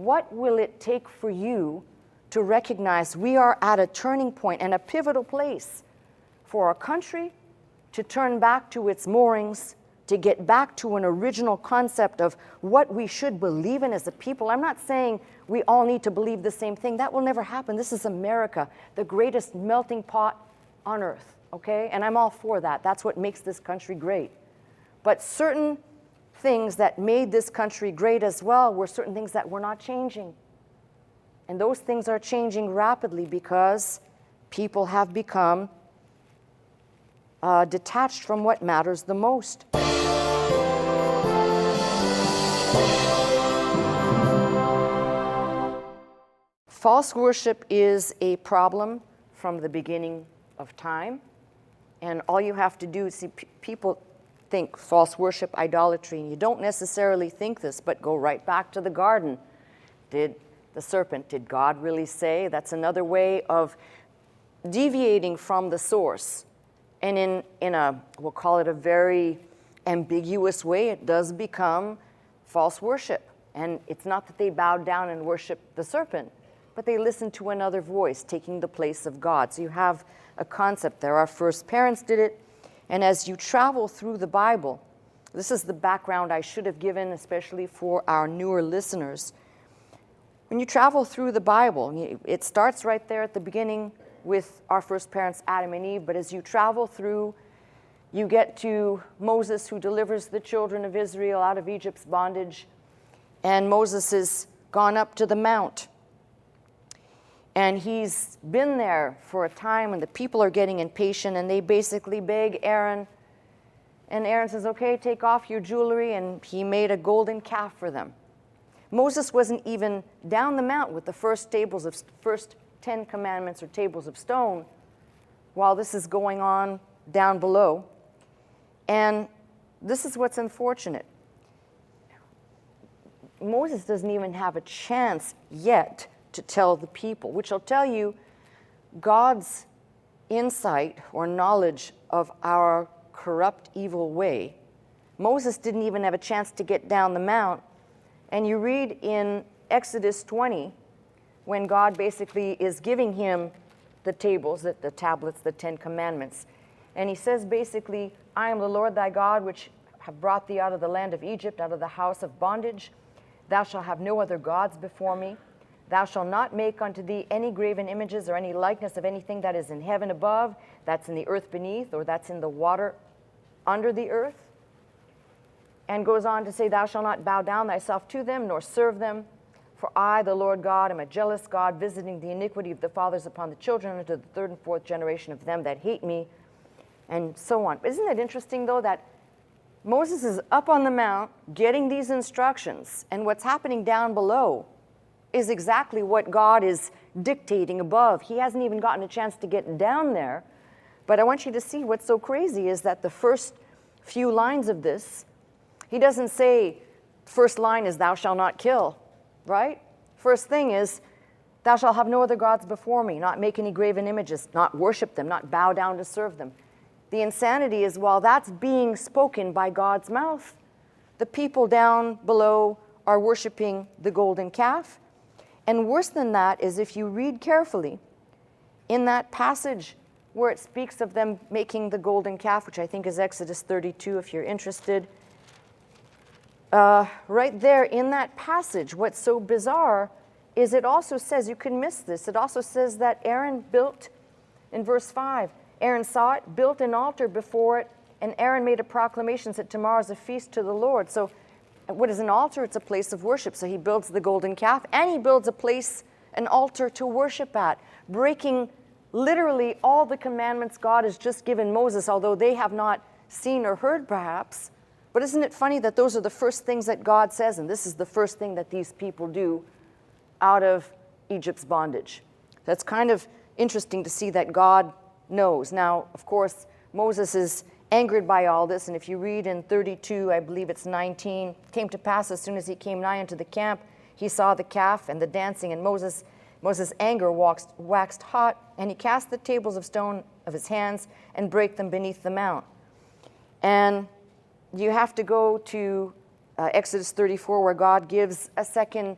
What will it take for you to recognize we are at a turning point and a pivotal place for our country to turn back to its moorings, to get back to an original concept of what we should believe in as a people? I'm not saying we all need to believe the same thing. That will never happen. This is America, the greatest melting pot on earth, okay? And I'm all for that. That's what makes this country great. But certain things that made this country great as well were certain things that were not changing. And those things are changing rapidly because people have become detached from what matters the most. False worship is a problem from the beginning of time. And all you have to do is see people think false worship, idolatry, and you don't necessarily think this, but go right back to the garden. Did God really say? That's another way of deviating from the source. And in a, we'll call it a very ambiguous way, it does become false worship. And it's not that they bowed down and worshiped the serpent, but they listened to another voice taking the place of God. So you have a concept there. Our first parents did it. And as you travel through the Bible, this is the background I should have given, especially for our newer listeners. When you travel through the Bible, it starts right there at the beginning with our first parents, Adam and Eve, but as you travel through, you get to Moses, who delivers the children of Israel out of Egypt's bondage, and Moses has gone up to the mount. And he's been there for a time, and the people are getting impatient, and they basically beg Aaron. And Aaron says, okay, take off your jewelry, and he made a golden calf for them. Moses wasn't even down the mount with the first 10 commandments or tables of stone while this is going on down below. And this is what's unfortunate. Moses doesn't even have a chance yet to tell the people, which will tell you God's insight or knowledge of our corrupt, evil way. Moses didn't even have a chance to get down the mount. And you read in Exodus 20, when God basically is giving him the tables, the tablets, the 10 commandments. And he says basically, I am the Lord thy God, which have brought thee out of the land of Egypt, out of the house of bondage. Thou shalt have no other gods before me. Thou shalt not make unto thee any graven images or any likeness of anything that is in heaven above, that's in the earth beneath, or that's in the water under the earth. And goes on to say, thou shalt not bow down thyself to them, nor serve them. For I, the Lord God, am a jealous God, visiting the iniquity of the fathers upon the children unto the third and fourth generation of them that hate me, and so on. Isn't it interesting, though, that Moses is up on the mount getting these instructions, and what's happening down below is exactly what God is dictating above. He hasn't even gotten a chance to get down there. But I want you to see what's so crazy is that the first few lines of this, he doesn't say, first line is thou shalt not kill, right? First thing is, thou shalt have no other gods before me, not make any graven images, not worship them, not bow down to serve them. The insanity is, while that's being spoken by God's mouth, the people down below are worshiping the golden calf. And worse than that is, if you read carefully, in that passage where it speaks of them making the golden calf, which I think is Exodus 32 if you're interested, right there in that passage, what's so bizarre is it also says, you can miss this, it also says that Aaron built, in verse 5, Aaron saw it, built an altar before it, and Aaron made a proclamation, said, tomorrow's a feast to the Lord. So what is an altar? It's a place of worship. So he builds the golden calf, and he builds a place, an altar to worship at, breaking literally all the commandments God has just given Moses, although they have not seen or heard perhaps. But isn't it funny that those are the first things that God says, and this is the first thing that these people do out of Egypt's bondage? That's kind of interesting to see that God knows. Now, of course, Moses is angered by all this, and if you read in 32, I believe it's 19, came to pass as soon as he came nigh unto the camp, he saw the calf and the dancing, and Moses' anger waxed hot, and he cast the tables of stone of his hands and brake them beneath the mount. And you have to go to Exodus 34, where God gives a second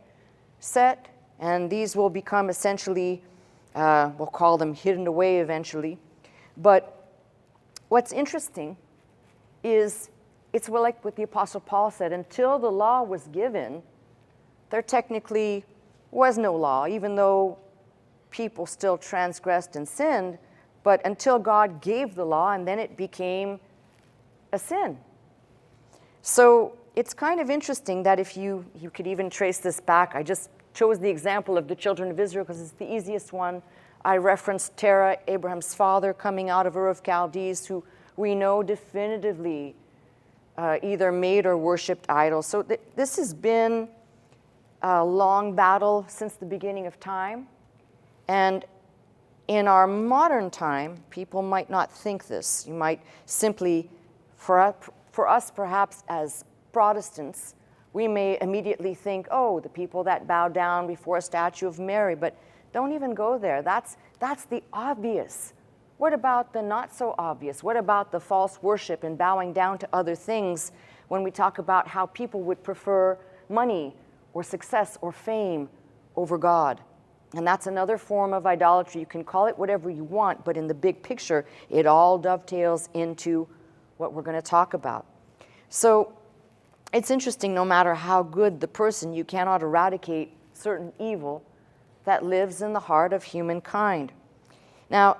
set, and these will become essentially, we'll call them hidden away eventually. But what's interesting is it's like what the Apostle Paul said, until the law was given, there technically was no law, even though people still transgressed and sinned, but until God gave the law, and then it became a sin. So it's kind of interesting that if you could even trace this back, I just chose the example of the children of Israel because it's the easiest one. I referenced Terah, Abraham's father, coming out of Ur of Chaldees, who we know definitively either made or worshipped idols. So this has been a long battle since the beginning of time. And in our modern time, people might not think this. You might simply, for us perhaps as Protestants, we may immediately think, oh, the people that bow down before a statue of Mary, but don't even go there. That's the obvious. What about the not so obvious? What about the false worship and bowing down to other things when we talk about how people would prefer money or success or fame over God? And that's another form of idolatry. You can call it whatever you want, but in the big picture, it all dovetails into what we're going to talk about. So it's interesting, no matter how good the person, you cannot eradicate certain evil that lives in the heart of humankind. Now,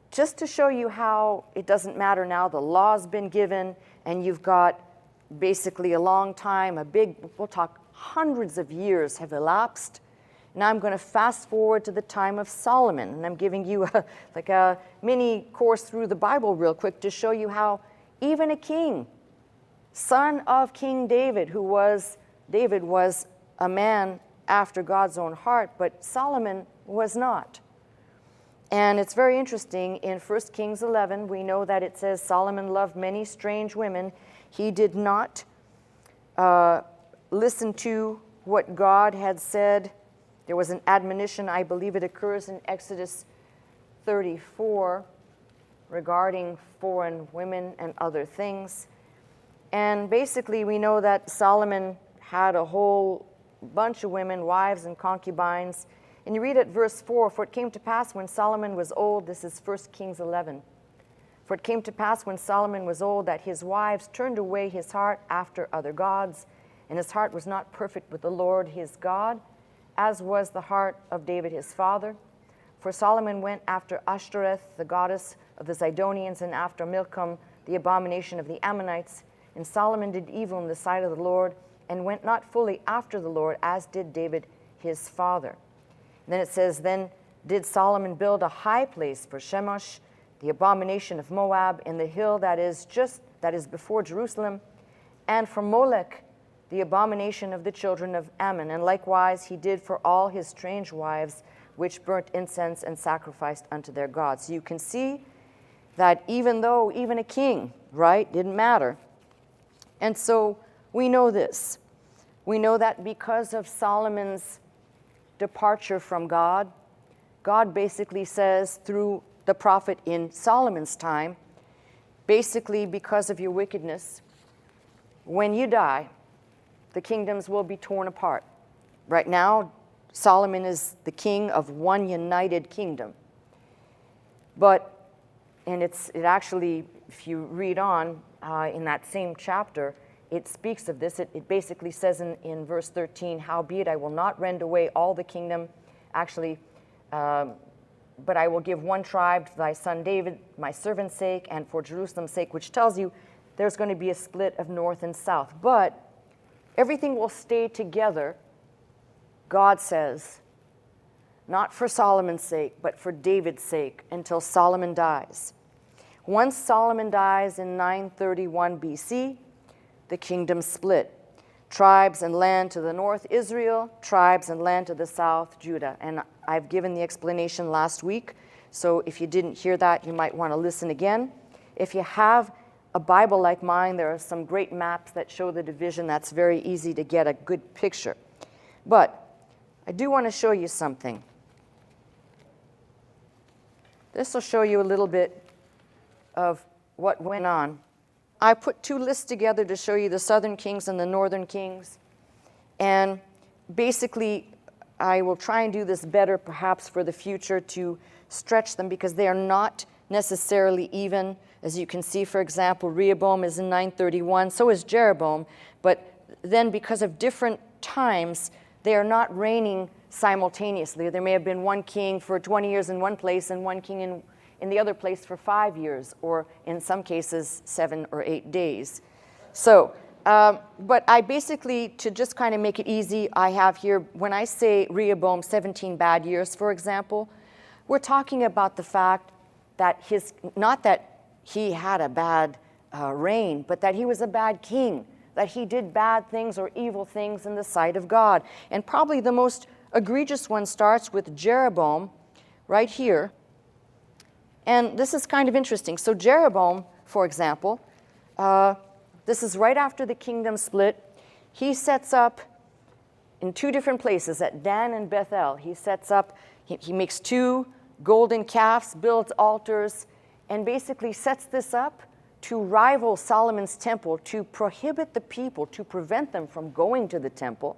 just to show you how it doesn't matter now, the law's been given, and you've got basically a long time, we'll talk hundreds of years have elapsed. Now I'm going to fast forward to the time of Solomon, and I'm giving you a mini course through the Bible real quick to show you how even a king, son of King David, David was a man after God's own heart, but Solomon was not. And it's very interesting, in 1 Kings 11, we know that it says Solomon loved many strange women. He did not listen to what God had said. There was an admonition, I believe it occurs in Exodus 34, regarding foreign women and other things. And basically we know that Solomon had a whole bunch of women, wives and concubines. And you read at verse 4, for it came to pass when Solomon was old, this is 1 Kings 11, for it came to pass when Solomon was old that his wives turned away his heart after other gods, and his heart was not perfect with the Lord his God, as was the heart of David his father. For Solomon went after Ashtoreth, the goddess of the Zidonians, and after Milcom, the abomination of the Ammonites. And Solomon did evil in the sight of the Lord, and went not fully after the Lord, as did David his father. Then it says, then did Solomon build a high place for Chemosh, the abomination of Moab, in the hill that is before Jerusalem, and for Molech, the abomination of the children of Ammon. And likewise he did for all his strange wives, which burnt incense and sacrificed unto their gods. So you can see that even a king, right, didn't matter. And so we know this. We know that because of Solomon's departure from God, God basically says through the prophet in Solomon's time, basically because of your wickedness, when you die, the kingdoms will be torn apart. Right now, Solomon is the king of one united kingdom. And it actually, if you read on in that same chapter, it speaks of this. It basically says in verse 13, howbeit I will not rend away all the kingdom, but I will give one tribe to thy son David, my servant's sake, and for Jerusalem's sake, which tells you there's going to be a split of north and south. But everything will stay together, God says, not for Solomon's sake, but for David's sake, until Solomon dies. Once Solomon dies in 931 BC, the kingdom split. Tribes and land to the north, Israel. Tribes and land to the south, Judah. And I've given the explanation last week, so if you didn't hear that, you might want to listen again. If you have a Bible like mine, there are some great maps that show the division. That's very easy to get a good picture. But I do want to show you something. This will show you a little bit of what went on. I put two lists together to show you the southern kings and the northern kings. And basically, I will try and do this better perhaps for the future to stretch them, because they are not necessarily even. As you can see, for example, Rehoboam is in 931, so is Jeroboam, but then because of different times, they are not reigning simultaneously. There may have been one king for 20 years in one place and one king in the other place for 5 years, or in some cases 7 or 8 days. So, but I basically, to just kind of make it easy, I have here, when I say Rehoboam 17 bad years, for example, we're talking about the fact that not that he had a bad reign, but that he was a bad king, that he did bad things or evil things in the sight of God. And probably the most egregious one starts with Jeroboam right here. And this is kind of interesting. So Jeroboam, for example, this is right after the kingdom split. He sets up in 2 different places, at Dan and Bethel. He sets up, he makes 2 golden calves, builds altars, and basically sets this up to rival Solomon's temple, to prohibit the people, to prevent them from going to the temple.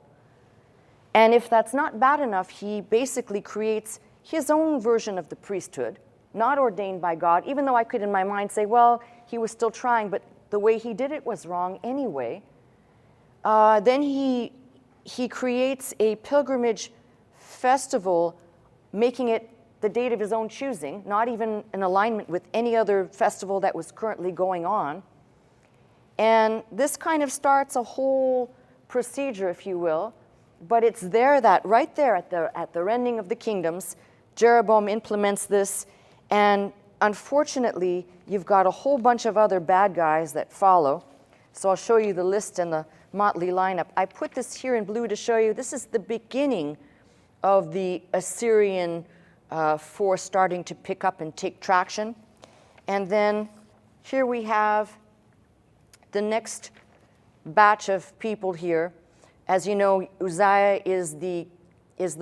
And if that's not bad enough, he basically creates his own version of the priesthood, not ordained by God, even though I could in my mind say, well, he was still trying, but the way he did it was wrong anyway. Then he creates a pilgrimage festival, making it the date of his own choosing, not even in alignment with any other festival that was currently going on. And this kind of starts a whole procedure, if you will, but it's there that right there at the rending of the kingdoms, Jeroboam implements this, and unfortunately, you've got a whole bunch of other bad guys that follow. So I'll show you the list and the motley lineup. I put this here in blue to show you this is the beginning of the Assyrian force starting to pick up and take traction. And then here we have the next batch of people here. As you know, Uzziah is the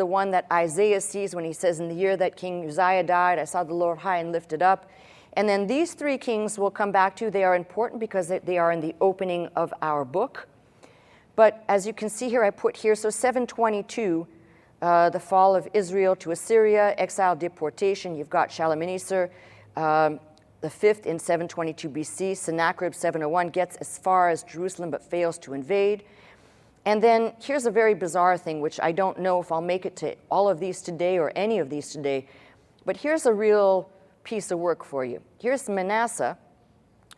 one that Isaiah sees when he says, in the year that King Uzziah died, I saw the Lord high and lifted up. And then these 3 kings we'll come back to. They are important because they are in the opening of our book. But as you can see here, I put here, so 722, the fall of Israel to Assyria, exile, deportation. You've got Shalmaneser, the 5th in 722 BC. Sennacherib, 701, gets as far as Jerusalem but fails to invade. And then here's a very bizarre thing, which I don't know if I'll make it to all of these today or any of these today, but here's a real piece of work for you. Here's Manasseh,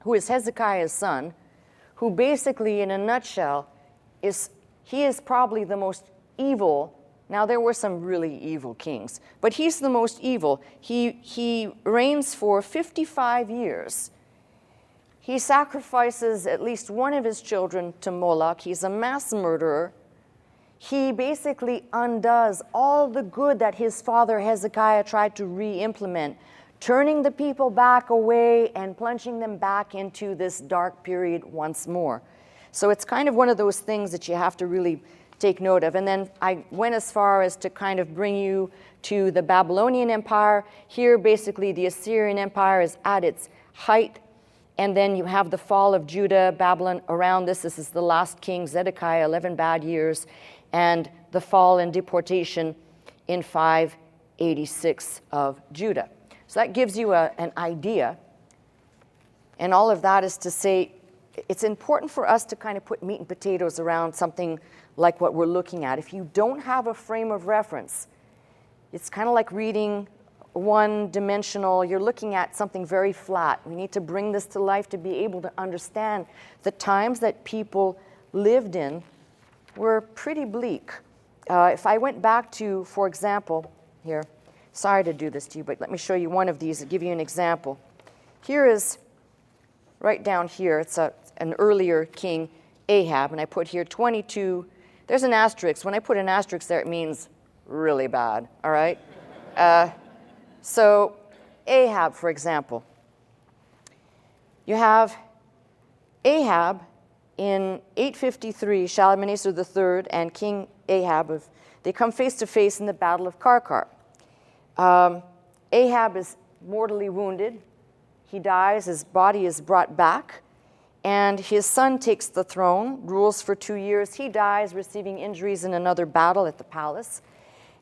who is Hezekiah's son, who basically, in a nutshell, he is probably the most evil. Now, there were some really evil kings, but he's the most evil. He reigns for 55 years. He sacrifices at least one of his children to Moloch. He's a mass murderer. He basically undoes all the good that his father Hezekiah tried to re-implement, turning the people back away and plunging them back into this dark period once more. So it's kind of one of those things that you have to really take note of. And then I went as far as to kind of bring you to the Babylonian Empire. Here, basically, the Assyrian Empire is at its height. And then you have the fall of Judah, Babylon around this. This is the last king, Zedekiah, 11 bad years, and the fall and deportation in 586 of Judah. So that gives you an idea. And all of that is to say, it's important for us to kind of put meat and potatoes around something like what we're looking at. If you don't have a frame of reference, it's kind of like reading one-dimensional. You're looking at something very flat. We need to bring this to life to be able to understand the times that people lived in were pretty bleak. If I went back to, for example, here, sorry to do this to you, but let me show you one of these to give you an example. Here is, right down here, it's an earlier king, Ahab, and I put here 22. There's an asterisk. When I put an asterisk there, it means really bad, all right? So Ahab, for example, you have Ahab in 853, Shalmaneser III and King Ahab, they come face to face in the Battle of Karkar. Ahab is mortally wounded. He dies, his body is brought back, and his son takes the throne, rules for 2 years. He dies, receiving injuries in another battle at the palace.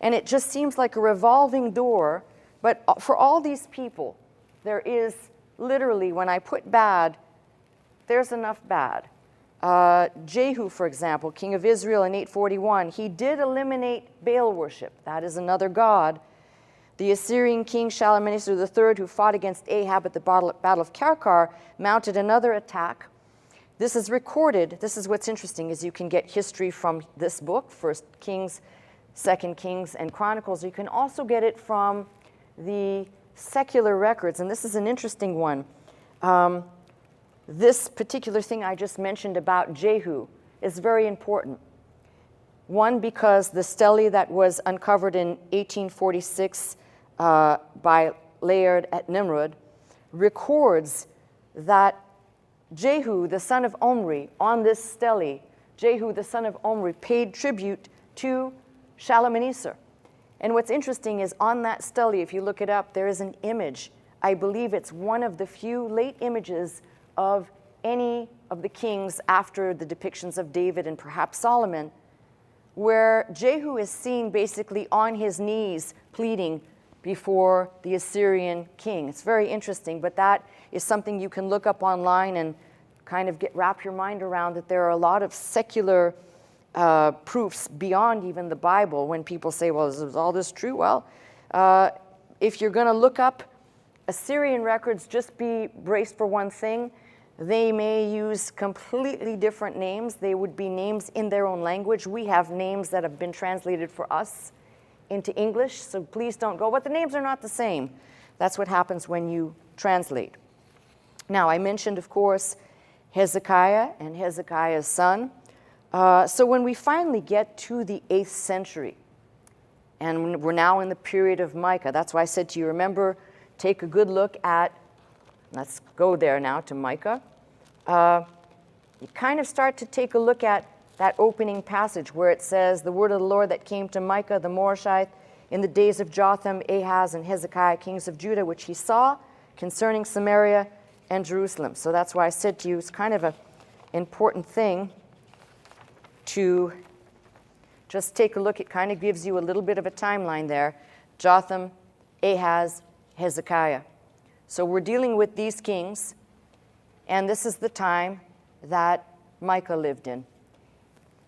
And it just seems like a revolving door. But for all these people, there is literally, when I put bad, there's enough bad. Jehu, for example, king of Israel in 841, he did eliminate Baal worship. That is another god. The Assyrian king Shalmaneser III, who fought against Ahab at the Battle of Karkar, mounted another attack. This is recorded. This is what's interesting, is you can get history from this book, 1 Kings, 2 Kings, and Chronicles. You can also get it from the secular records, and this is an interesting one. This particular thing I just mentioned about Jehu is very important. One, because the stele that was uncovered in 1846 by Layard at Nimrod records that Jehu, the son of Omri, on this stele, Jehu, the son of Omri, paid tribute to Shalmaneser. And what's interesting is on that stele, if you look it up, there is an image. I believe it's one of the few late images of any of the kings after the depictions of David and perhaps Solomon, where Jehu is seen basically on his knees pleading before the Assyrian king. It's very interesting, but that is something you can look up online and kind of wrap your mind around, that there are a lot of secular proofs beyond even the Bible. When people say, well, is all this true? Well, if you're going to look up Assyrian records, just be braced for one thing. They may use completely different names. They would be names in their own language. We have names that have been translated for us into English, so please don't go, but the names are not the same. That's what happens when you translate. Now, I mentioned, of course, Hezekiah and Hezekiah's son. So when we finally get to the 8th century, and we're now in the period of Micah, that's why I said to you, remember, take a good look at, let's go there now to Micah. You kind of start to take a look at that opening passage where it says, the word of the Lord that came to Micah the Morashite in the days of Jotham, Ahaz, and Hezekiah, kings of Judah, which he saw concerning Samaria and Jerusalem. So that's why I said to you, it's kind of an important thing to just take a look. It kind of gives you a little bit of a timeline there. Jotham, Ahaz, Hezekiah. So we're dealing with these kings, and this is the time that Micah lived in.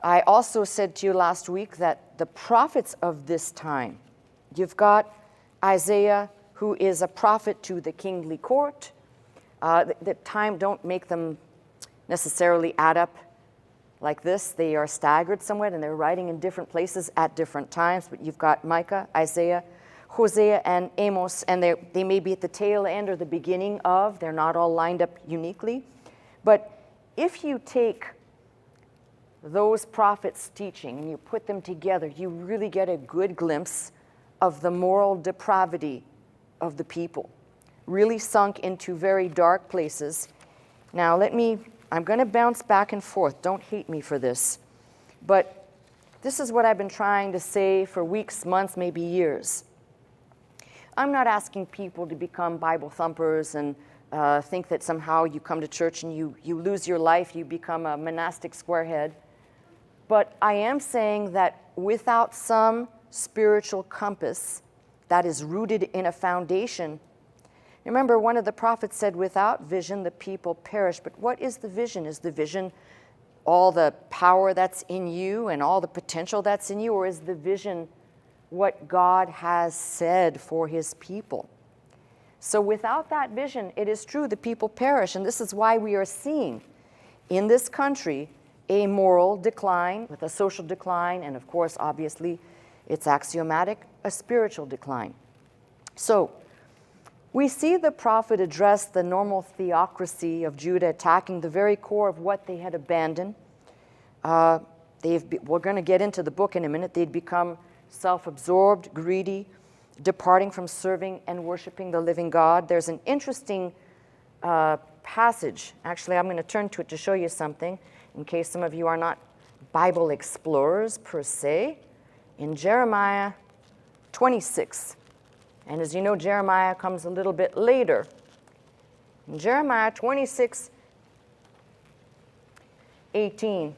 I also said to you last week that the prophets of this time, you've got Isaiah, who is a prophet to the kingly court. The time, don't make them necessarily add up like this. They are staggered somewhat, and they're writing in different places at different times. But you've got Micah, Isaiah, Hosea, and Amos, and they may be at the tail end or the beginning of. They're not all lined up uniquely. But if you take those prophets' teaching and you put them together, you really get a good glimpse of the moral depravity of the people, really sunk into very dark places. Now I'm going to bounce back and forth. Don't hate me for this. But this is what I've been trying to say for weeks, months, maybe years. I'm not asking people to become Bible thumpers and think that somehow you come to church and you lose your life, you become a monastic squarehead. But I am saying that without some spiritual compass that is rooted in a foundation. Remember, one of the prophets said, without vision, the people perish. But what is the vision? Is the vision all the power that's in you and all the potential that's in you? Or is the vision what God has said for his people? So without that vision, it is true, the people perish. And this is why we are seeing in this country a moral decline with a social decline, and of course, obviously, it's axiomatic, a spiritual decline. So we see the prophet address the normal theocracy of Judah, attacking the very core of what they had abandoned. We're going to get into the book in a minute. They'd become self-absorbed, greedy, departing from serving and worshiping the living God. There's an interesting passage. Actually, I'm going to turn to it to show you something, in case some of you are not Bible explorers per se, in Jeremiah 26. And as you know, Jeremiah comes a little bit later. In Jeremiah 26:18,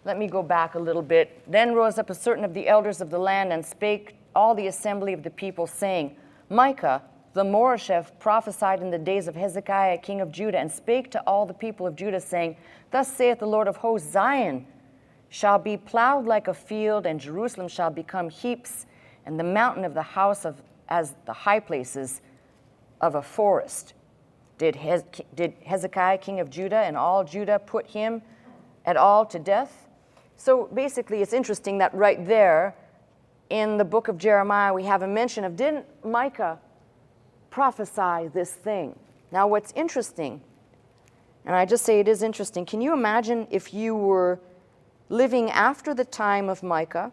let me go back a little bit. Then rose up a certain of the elders of the land and spake all the assembly of the people, saying, Micah, the Morasheth, prophesied in the days of Hezekiah, king of Judah, and spake to all the people of Judah, saying, Thus saith the Lord of hosts, Zion shall be plowed like a field, and Jerusalem shall become heaps, and the mountain of the house of as the high places of a forest. Did Hezekiah, king of Judah, and all Judah put him at all to death? So basically, it's interesting that right there in the book of Jeremiah, we have a mention of, didn't Micah prophesy this thing? Now, what's interesting, and I just say it is interesting, can you imagine if you were living after the time of Micah,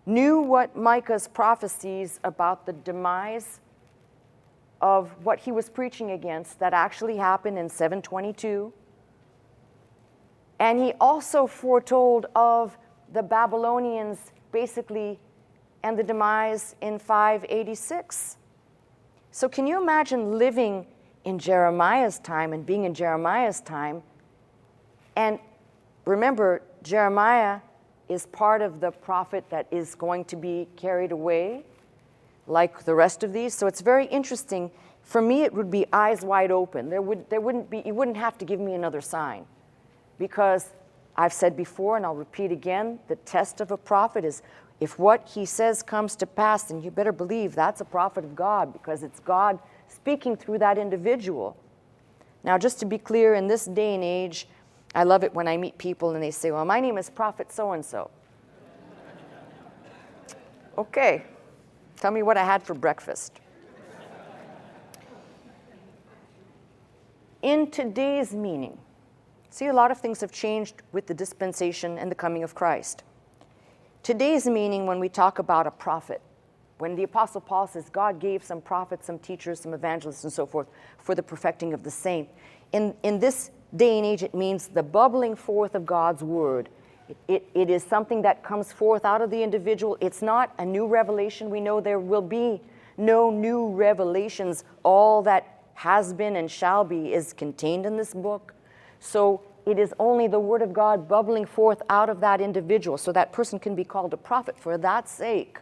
knew what Micah's prophecies about the demise of what he was preaching against that actually happened in 722, and he also foretold of the Babylonians basically and the demise in 586. So can you imagine living in Jeremiah's time and being in Jeremiah's time? And remember, Jeremiah is part of the prophet that is going to be carried away like the rest of these. So it's very interesting. For me, it would be eyes wide open. You wouldn't have to give me another sign, because I've said before, and I'll repeat again, the test of a prophet is if what he says comes to pass, then you better believe that's a prophet of God, because it's God speaking through that individual. Now, just to be clear, in this day and age, I love it when I meet people and they say, well, my name is Prophet so-and-so. Okay, tell me what I had for breakfast. In today's meaning, see, a lot of things have changed with the dispensation and the coming of Christ. Today's meaning, when we talk about a prophet, when the Apostle Paul says God gave some prophets, some teachers, some evangelists, and so forth for the perfecting of the saint, in this day and age, it means the bubbling forth of God's word. It is something that comes forth out of the individual. It's not a new revelation. We know there will be no new revelations. All that has been and shall be is contained in this book. So it is only the word of God bubbling forth out of that individual, so that person can be called a prophet for that sake,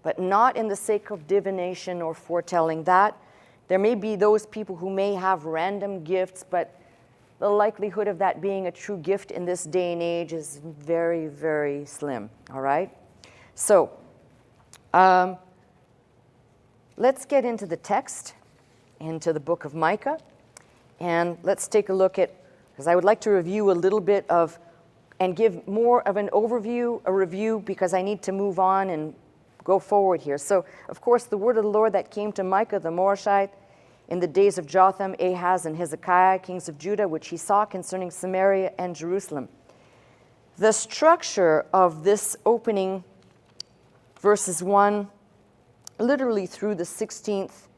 but not in the sake of divination or foretelling. That there may be those people who may have random gifts, but the likelihood of that being a true gift in this day and age is very, very slim, all right? So let's get into the text, into the book of Micah, and let's take a look at, because I would like to review a little bit of, and give more of an overview, a review, because I need to move on and go forward here. So, of course, the word of the Lord that came to Micah the Morasheth in the days of Jotham, Ahaz, and Hezekiah, kings of Judah, which he saw concerning Samaria and Jerusalem. The structure of this opening, verses 1, literally through the 16th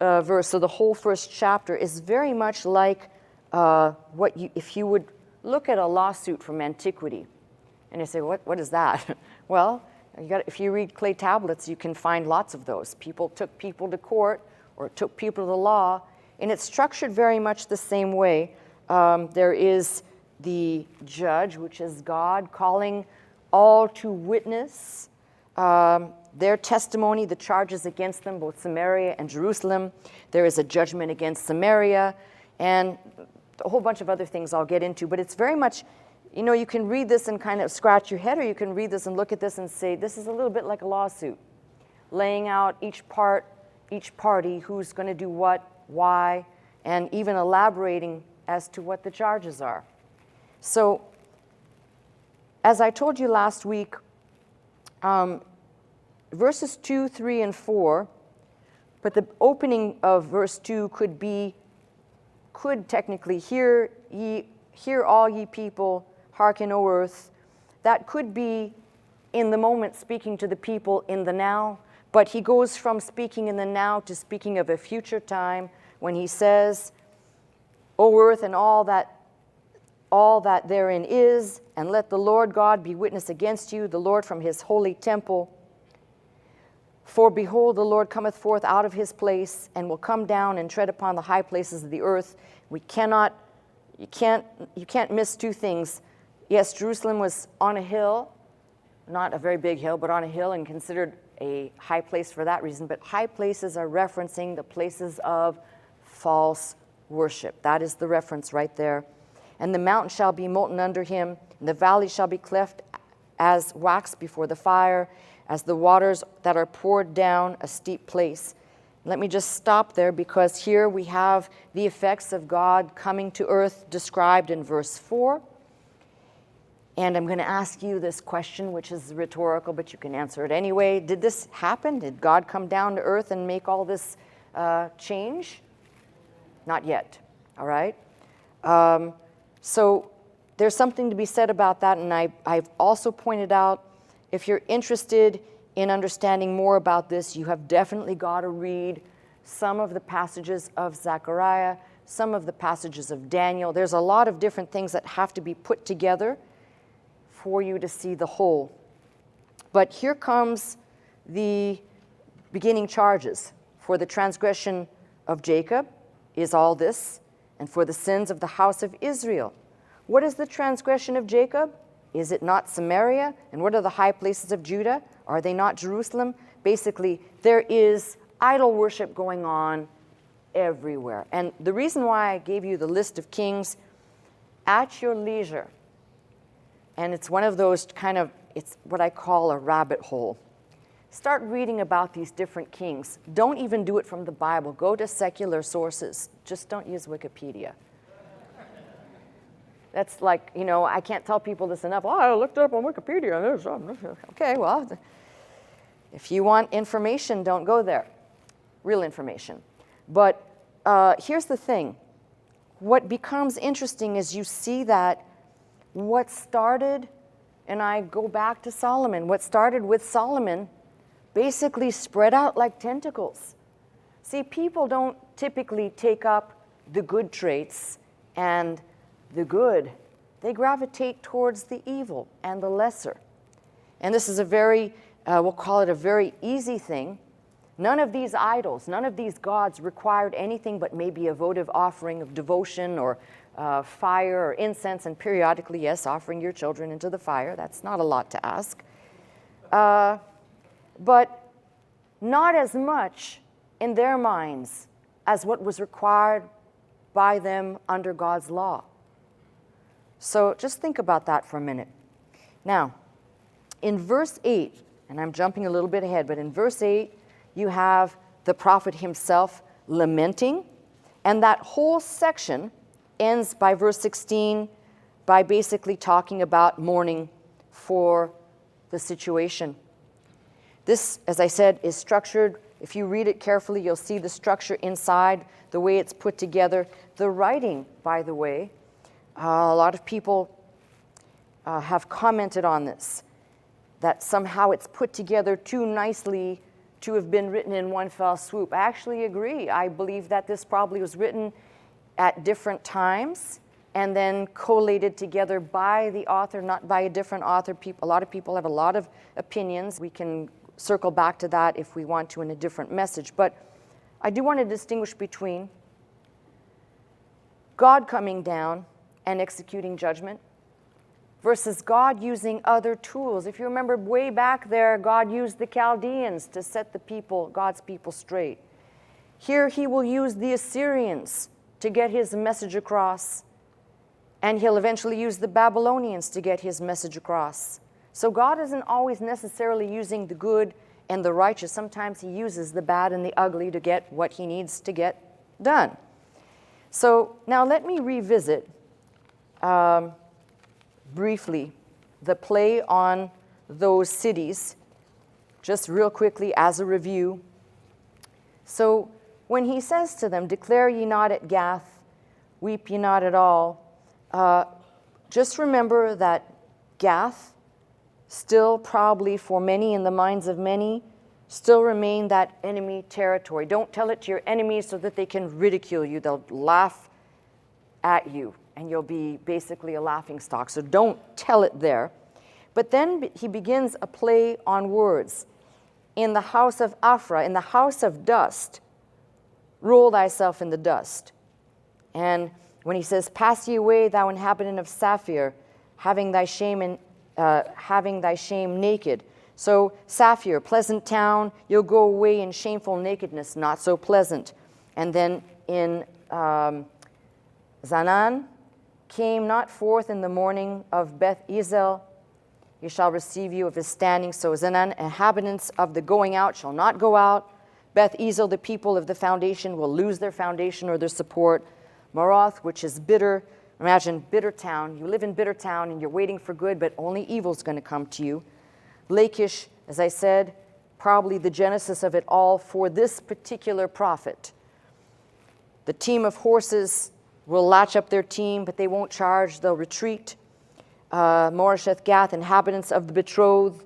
verse, so the whole first chapter, is very much like if you would look at a lawsuit from antiquity, and you say, what is that? Well, if you read clay tablets, you can find lots of those. People took people to court or took people to the law, and it's structured very much the same way. There is the judge, which is God, calling all to witness their testimony, the charges against them, both Samaria and Jerusalem. There is a judgment against Samaria, and a whole bunch of other things I'll get into, but it's very much, you can read this and kind of scratch your head, or you can read this and look at this and say, this is a little bit like a lawsuit, laying out each party, who's going to do what, why, and even elaborating as to what the charges are. So, as I told you last week, verses 2, 3, and 4, but the opening of verse 2 could technically, hear all ye people, hearken, O earth. That could be in the moment speaking to the people in the now, but he goes from speaking in the now to speaking of a future time when he says, O earth, and all that therein is, and let the Lord God be witness against you, the Lord from his holy temple. For behold, the Lord cometh forth out of his place, and will come down and tread upon the high places of the earth. You can't miss two things. Yes, Jerusalem was on a hill, not a very big hill, but on a hill and considered a high place for that reason. But high places are referencing the places of false worship. That is the reference right there. And the mountain shall be molten under him, and the valley shall be cleft as wax before the fire, as the waters that are poured down a steep place. Let me just stop there, because here we have the effects of God coming to earth described in verse 4. And I'm going to ask you this question, which is rhetorical, but you can answer it anyway. Did this happen? Did God come down to earth and make all this change? Not yet, all right? So there's something to be said about that, and I've also pointed out, if you're interested in understanding more about this, you have definitely got to read some of the passages of Zechariah, some of the passages of Daniel. There's a lot of different things that have to be put together for you to see the whole. But here comes the beginning charges. For the transgression of Jacob is all this, and for the sins of the house of Israel. What is the transgression of Jacob? Is it not Samaria? And what are the high places of Judah? Are they not Jerusalem? Basically, there is idol worship going on everywhere. And the reason why I gave you the list of kings, at your leisure, and it's one of those kind of, it's what I call a rabbit hole. Start reading about these different kings. Don't even do it from the Bible. Go to secular sources. Just don't use Wikipedia. That's like, I can't tell people this enough. Oh, I looked it up on Wikipedia. Okay, well, if you want information, don't go there. Real information. But here's the thing. What becomes interesting is you see that what started, and I go back to Solomon, what started with Solomon basically spread out like tentacles. See, people don't typically take up the good traits and the good. They gravitate towards the evil and the lesser. And this is a very, we'll call it a very easy thing. None of these idols, none of these gods required anything but maybe a votive offering of devotion or fire or incense, and periodically, yes, offering your children into the fire. That's not a lot to ask. But not as much in their minds as what was required by them under God's law. So just think about that for a minute. Now, in verse 8, and I'm jumping a little bit ahead, but in verse 8, you have the prophet himself lamenting, and that whole section ends by verse 16 by basically talking about mourning for the situation. This, as I said, is structured. If you read it carefully, you'll see the structure inside, the way it's put together. The writing, by the way, a lot of people have commented on this, that somehow it's put together too nicely to have been written in one fell swoop. I actually agree. I believe that this probably was written at different times and then collated together by the author, not by a different author. A lot of people have a lot of opinions. We can circle back to that if we want to in a different message. But I do want to distinguish between God coming down and executing judgment versus God using other tools. If you remember way back there, God used the Chaldeans to set the people, God's people, straight. Here he will use the Assyrians to get his message across, and he'll eventually use the Babylonians to get his message across. So God isn't always necessarily using the good and the righteous. Sometimes he uses the bad and the ugly to get what he needs to get done. So now let me revisit briefly the play on those cities, just real quickly as a review. So when he says to them, declare ye not at Gath, weep ye not at all, just remember that Gath still probably for many, in the minds of many, still remain that enemy territory. Don't tell it to your enemies so that they can ridicule you. They'll laugh at you, and you'll be basically a laughingstock. So don't tell it there. But then he begins a play on words. In the house of Aphra, in the house of dust, roll thyself in the dust. And when he says, pass ye away, thou inhabitant of Saphir, having thy shame naked. So Saphir, pleasant town, you'll go away in shameful nakedness, not so pleasant. And then in Zanan, came not forth in the morning of Beth Ezel, he shall receive you of his standing. So Zanan, inhabitants of the going out shall not go out. Beth Ezel, the people of the foundation, will lose their foundation or their support. Maroth, which is bitter. Imagine bitter town. You live in bitter town and you're waiting for good, but only evil is going to come to you. Lachish, as I said, probably the genesis of it all for this particular prophet. The team of horses will latch up their team, but they won't charge. They'll retreat. Moresheth Gath, inhabitants of the betrothed.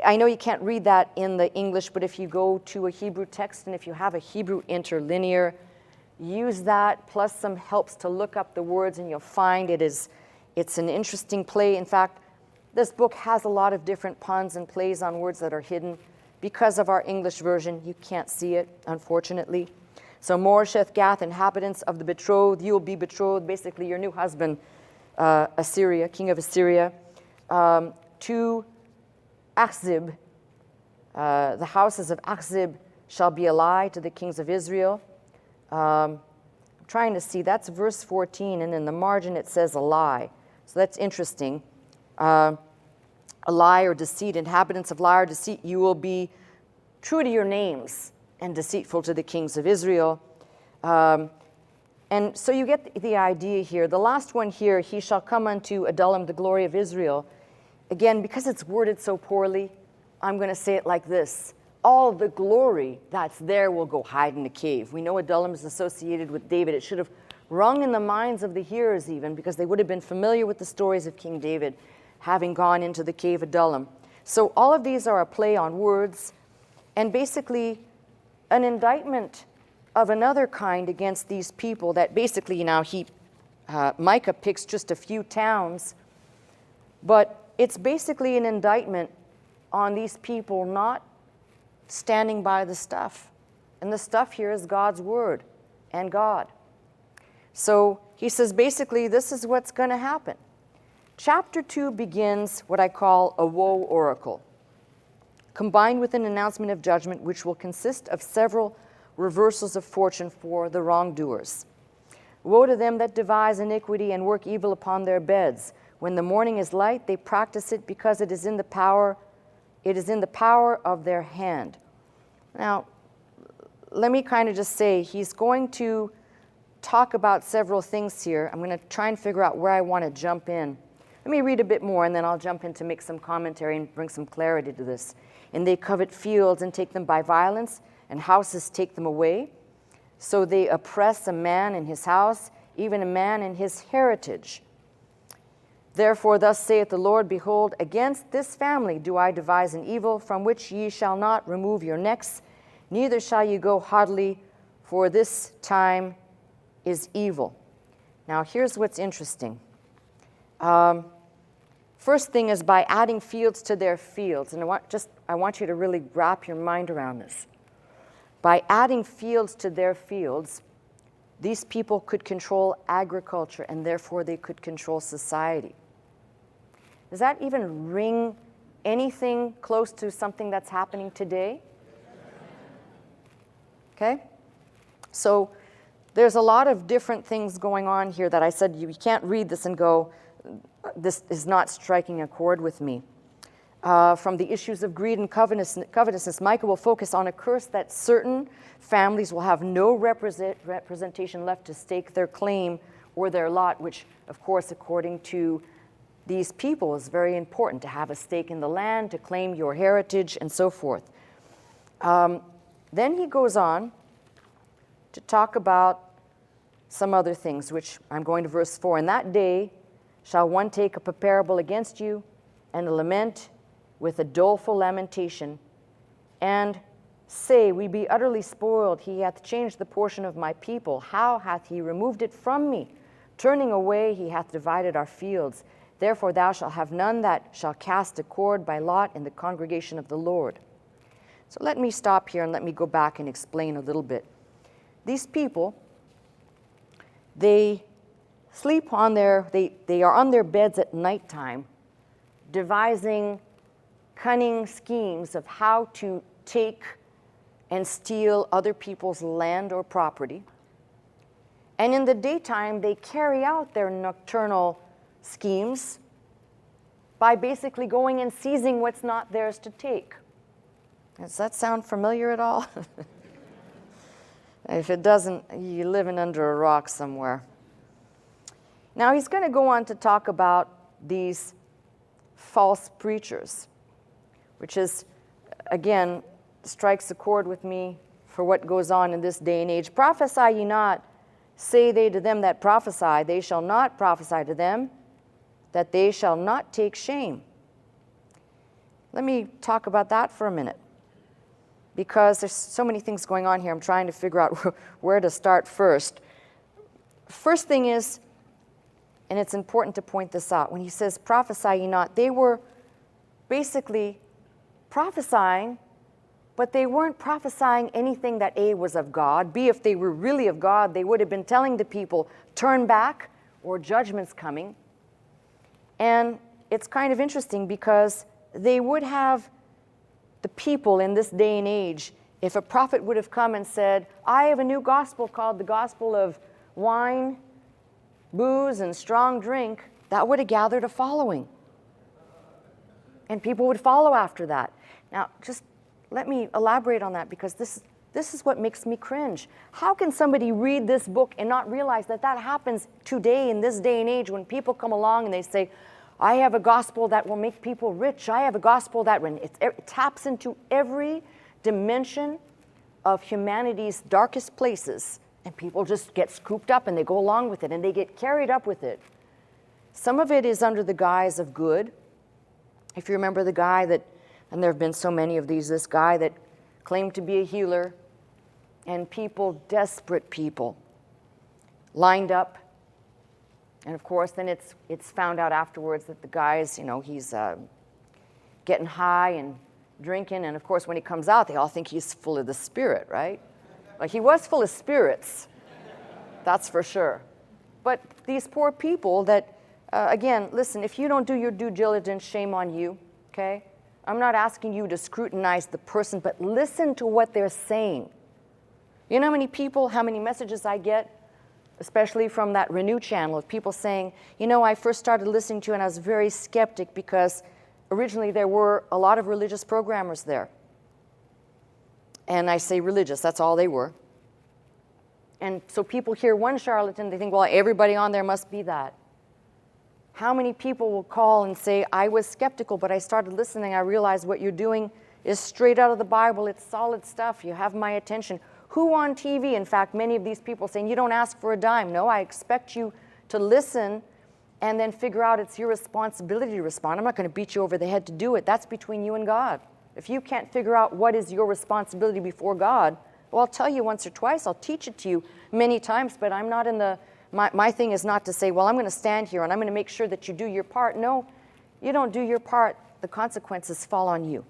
I know you can't read that in the English, but if you go to a Hebrew text and if you have a Hebrew interlinear, use that plus some helps to look up the words and you'll find it's an interesting play. In fact, this book has a lot of different puns and plays on words that are hidden. Because of our English version, you can't see it, unfortunately. So Moresheth Gath, inhabitants of the betrothed, you will be betrothed, basically your new husband, Assyria, king of Assyria. To Achzib, the houses of Achzib shall be a lie to the kings of Israel. I'm trying to see, that's verse 14, and in the margin it says a lie. So that's interesting. A lie or deceit, inhabitants of lie or deceit, you will be true to your names and deceitful to the kings of Israel. And so you get the idea here. The last one here, he shall come unto Adullam, the glory of Israel. Again, because it's worded so poorly, I'm going to say it like this. All the glory that's there will go hide in a cave. We know Adullam is associated with David. It should have rung in the minds of the hearers even, because they would have been familiar with the stories of King David, having gone into the cave Adullam. So all of these are a play on words, and basically an indictment of another kind against these people that basically now Micah picks just a few towns, but it's basically an indictment on these people not standing by the stuff. And the stuff here is God's word and God. So he says basically this is what's going to happen. Chapter 2 begins what I call a woe oracle, combined with an announcement of judgment which will consist of several reversals of fortune for the wrongdoers. Woe to them that devise iniquity and work evil upon their beds. When the morning is light, they practice it because it is in the power of their hand. Now, let me kind of just say, he's going to talk about several things here. I'm going to try and figure out where I want to jump in. Let me read a bit more, and then I'll jump in to make some commentary and bring some clarity to this. And they covet fields and take them by violence, and houses take them away. So they oppress a man in his house, even a man in his heritage. Therefore, thus saith the Lord, behold, against this family do I devise an evil, from which ye shall not remove your necks, neither shall ye go haughtily, for this time is evil. Now, here's what's interesting. First thing is by adding fields to their fields, and I want you to really wrap your mind around this. By adding fields to their fields, these people could control agriculture, and therefore they could control society. Does that even ring anything close to something that's happening today? Okay? So there's a lot of different things going on here that I said you can't read this and go, this is not striking a chord with me. From the issues of greed and covetousness, Micah will focus on a curse that certain families will have no representation left to stake their claim or their lot, which, of course, according to these people, is very important to have a stake in the land, to claim your heritage, and so forth. Then he goes on to talk about some other things, which I'm going to verse 4. In that day shall one take up a parable against you, and a lament with a doleful lamentation, and say, we be utterly spoiled. He hath changed the portion of my people. How hath he removed it from me? Turning away, he hath divided our fields. Therefore thou shalt have none that shall cast a cord by lot in the congregation of the Lord. So let me stop here and let me go back and explain a little bit. These people, they sleep on they are on their beds at nighttime, devising cunning schemes of how to take and steal other people's land or property. And in the daytime, they carry out their nocturnal schemes by basically going and seizing what's not theirs to take. Does that sound familiar at all? If it doesn't, you're living under a rock somewhere. Now, he's going to go on to talk about these false preachers, which is, again, strikes a chord with me for what goes on in this day and age. Prophesy ye not, say they to them that prophesy, they shall not prophesy to them, that they shall not take shame. Let me talk about that for a minute, because there's so many things going on here. I'm trying to figure out where to start first. First thing is, and it's important to point this out, when he says prophesy ye not, they were basically prophesying, but they weren't prophesying anything that A, was of God. B, if they were really of God, they would have been telling the people, turn back or judgment's coming. And it's kind of interesting because they would have the people in this day and age, if a prophet would have come and said, I have a new gospel called the gospel of wine, booze, and strong drink, that would have gathered a following. And people would follow after that. Now, just let me elaborate on that, because this is what makes me cringe. How can somebody read this book and not realize that that happens today in this day and age when people come along and they say, I have a gospel that will make people rich. I have a gospel that it taps into every dimension of humanity's darkest places, and people just get scooped up and they go along with it and they get carried up with it. Some of it is under the guise of good. If you remember the guy that, and there have been so many of these, this guy that claimed to be a healer, and people, desperate people, lined up. And of course, then it's found out afterwards that the guy's, he's getting high and drinking. And of course, when he comes out, they all think he's full of the Spirit, right? Like, he was full of spirits, that's for sure. But these poor people that, again, listen, if you don't do your due diligence, shame on you, okay? I'm not asking you to scrutinize the person, but listen to what they're saying. You know how many messages I get, especially from that Renew channel, of people saying, I first started listening to you and I was very skeptic because originally there were a lot of religious programmers there. And I say religious, that's all they were. And so people hear one charlatan, they think, well, everybody on there must be that. How many people will call and say, I was skeptical, but I started listening, I realized what you're doing is straight out of the Bible, it's solid stuff, you have my attention. Who on TV, in fact, many of these people saying, you don't ask for a dime. No, I expect you to listen and then figure out it's your responsibility to respond. I'm not going to beat you over the head to do it. That's between you and God. If you can't figure out what is your responsibility before God, well, I'll tell you once or twice, I'll teach it to you many times, but I'm not in the, my thing is not to say, well, I'm going to stand here and I'm going to make sure that you do your part. No, you don't do your part, the consequences fall on you.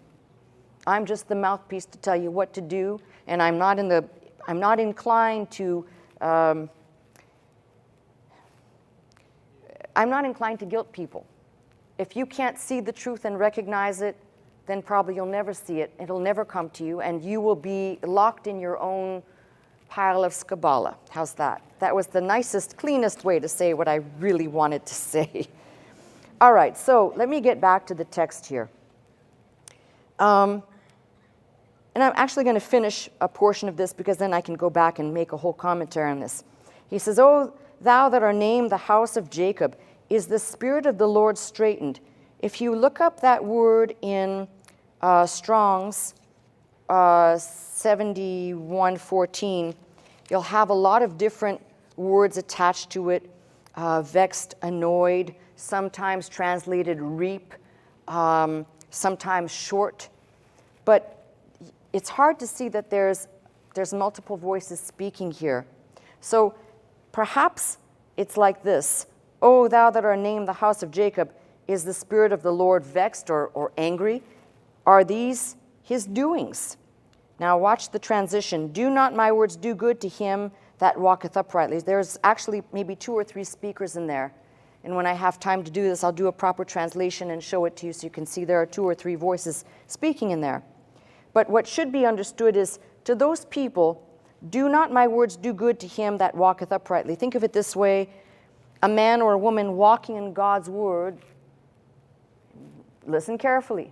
I'm just the mouthpiece to tell you what to do, and I'm not inclined to guilt people. If you can't see the truth and recognize it, then probably you'll never see it. It'll never come to you, and you will be locked in your own pile of skabala. How's that? That was the nicest, cleanest way to say what I really wanted to say. All right, so let me get back to the text here. And I'm actually going to finish a portion of this because then I can go back and make a whole commentary on this. He says, O thou that are named the house of Jacob, is the Spirit of the Lord straitened? If you look up that word in Strong's 71:14, you'll have a lot of different words attached to it. Vexed, annoyed, sometimes translated reap, sometimes short. But it's hard to see that there's multiple voices speaking here. So perhaps it's like this. O thou that are named the house of Jacob, is the Spirit of the Lord vexed or angry? Are these his doings? Now watch the transition. Do not my words do good to him that walketh uprightly. There's actually maybe 2 or 3 speakers in there. And when I have time to do this, I'll do a proper translation and show it to you so you can see there are 2 or 3 voices speaking in there. But what should be understood is, to those people, do not my words do good to him that walketh uprightly. Think of it this way. A man or a woman walking in God's word, listen carefully,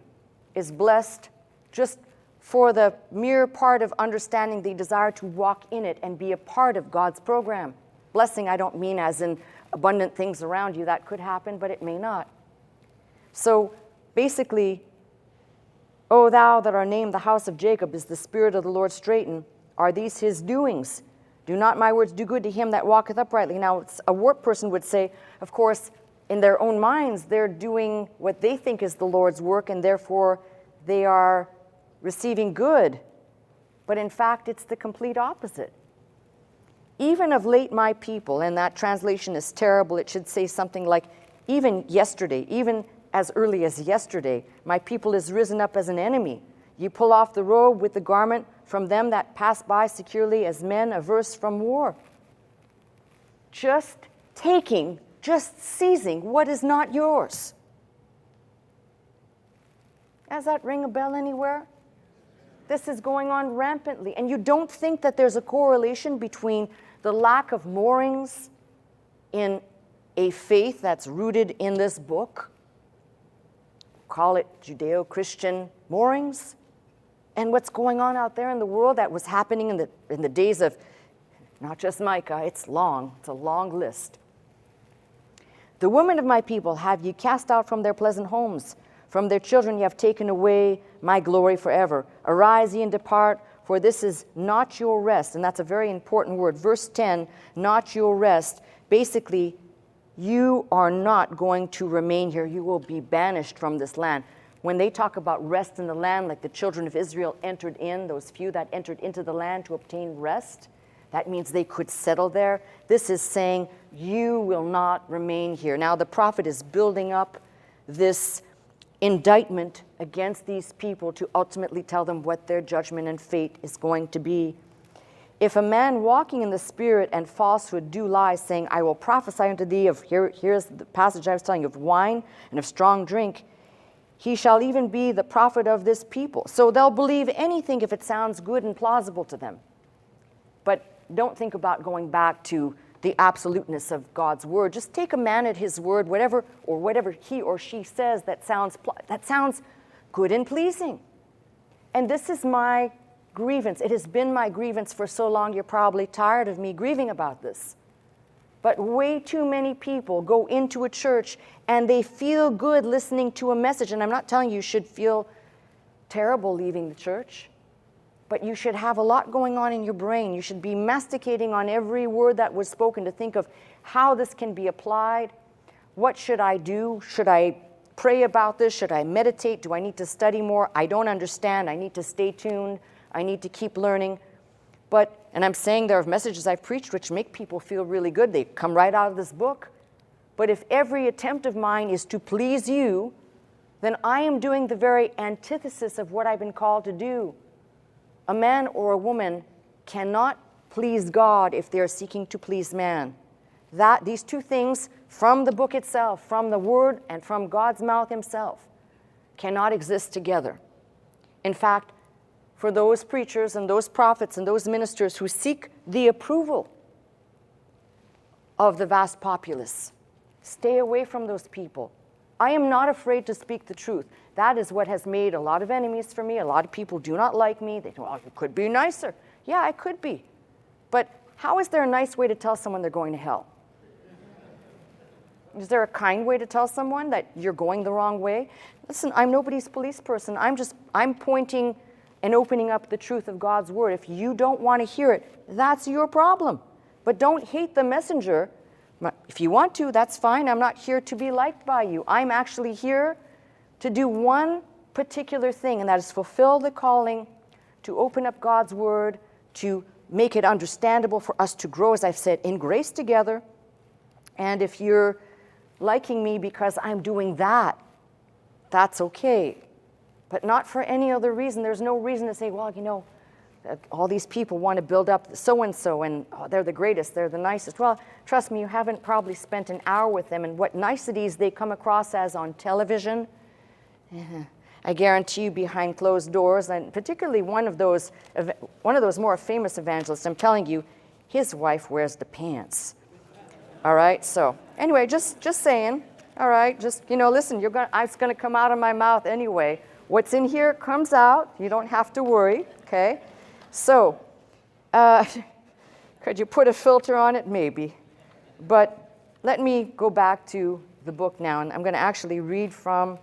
is blessed just for the mere part of understanding the desire to walk in it and be a part of God's program. Blessing, I don't mean as in abundant things around you. That could happen, but it may not. So basically, O thou that art named the house of Jacob, is the spirit of the Lord straitened? Are these his doings? Do not my words do good to him that walketh uprightly? Now, a warped person would say, of course, in their own minds, they're doing what they think is the Lord's work, and therefore they are receiving good. But in fact, it's the complete opposite. Even of late my people, and that translation is terrible. It should say something like, even yesterday, even as early as yesterday, my people is risen up as an enemy. You pull off the robe with the garment from them that pass by securely as men averse from war. Just taking, just seizing what is not yours. Does that ring a bell anywhere? This is going on rampantly. And you don't think that there's a correlation between the lack of moorings in a faith that's rooted in this book, call it Judeo-Christian moorings, and what's going on out there in the world that was happening in the days of not just Micah, it's a long list. The women of my people have ye cast out from their pleasant homes. From their children ye have taken away my glory forever. Arise ye and depart, for this is not your rest. And that's a very important word. Verse 10, not your rest. Basically, you are not going to remain here. You will be banished from this land. When they talk about rest in the land, like the children of Israel entered in, those few that entered into the land to obtain rest, that means they could settle there. This is saying, you will not remain here. Now, the prophet is building up this indictment against these people to ultimately tell them what their judgment and fate is going to be. If a man walking in the spirit and falsehood do lie, saying, I will prophesy unto thee of, here's the passage I was telling you, of wine and of strong drink, he shall even be the prophet of this people. So they'll believe anything if it sounds good and plausible to them. But don't think about going back to the absoluteness of God's word. Just take a man at his word, whatever he or she says that sounds good and pleasing. And this is my grievance. It has been my grievance for so long, you're probably tired of me grieving about this. But way too many people go into a church and they feel good listening to a message. And I'm not telling you should feel terrible leaving the church, but you should have a lot going on in your brain. You should be masticating on every word that was spoken to think of how this can be applied. What should I do? Should I pray about this? Should I meditate? Do I need to study more? I don't understand. I need to stay tuned. I need to keep learning. And I'm saying there are messages I've preached which make people feel really good. They come right out of this book. But if every attempt of mine is to please you, then I am doing the very antithesis of what I've been called to do. A man or a woman cannot please God if they're seeking to please man. These two things from the book itself, from the word and from God's mouth himself, cannot exist together. In fact, for those preachers and those prophets and those ministers who seek the approval of the vast populace, stay away from those people. I am not afraid to speak the truth. That is what has made a lot of enemies for me. A lot of people do not like me. They think, oh, you could be nicer. Yeah, I could be. But how is there a nice way to tell someone they're going to hell? Is there a kind way to tell someone that you're going the wrong way? Listen, I'm nobody's police person. I'm pointing and opening up the truth of God's word. If you don't want to hear it, that's your problem. But don't hate the messenger. If you want to, that's fine. I'm not here to be liked by you. I'm actually here to do one particular thing, and that is fulfill the calling to open up God's word, to make it understandable for us to grow, as I've said, in grace together. And if you're liking me because I'm doing that, that's okay. But not for any other reason. There's no reason to say, well, all these people want to build up so-and-so, and oh, they're the greatest, they're the nicest. Well, trust me, you haven't probably spent an hour with them, and what niceties they come across as on television, I guarantee you behind closed doors, and particularly one of those more famous evangelists, I'm telling you, his wife wears the pants. All right, so anyway, just saying, all right, just, listen, it's going to come out of my mouth anyway. What's in here comes out. You don't have to worry, okay? So, could you put a filter on it? Maybe. But let me go back to the book now, and I'm going to actually read from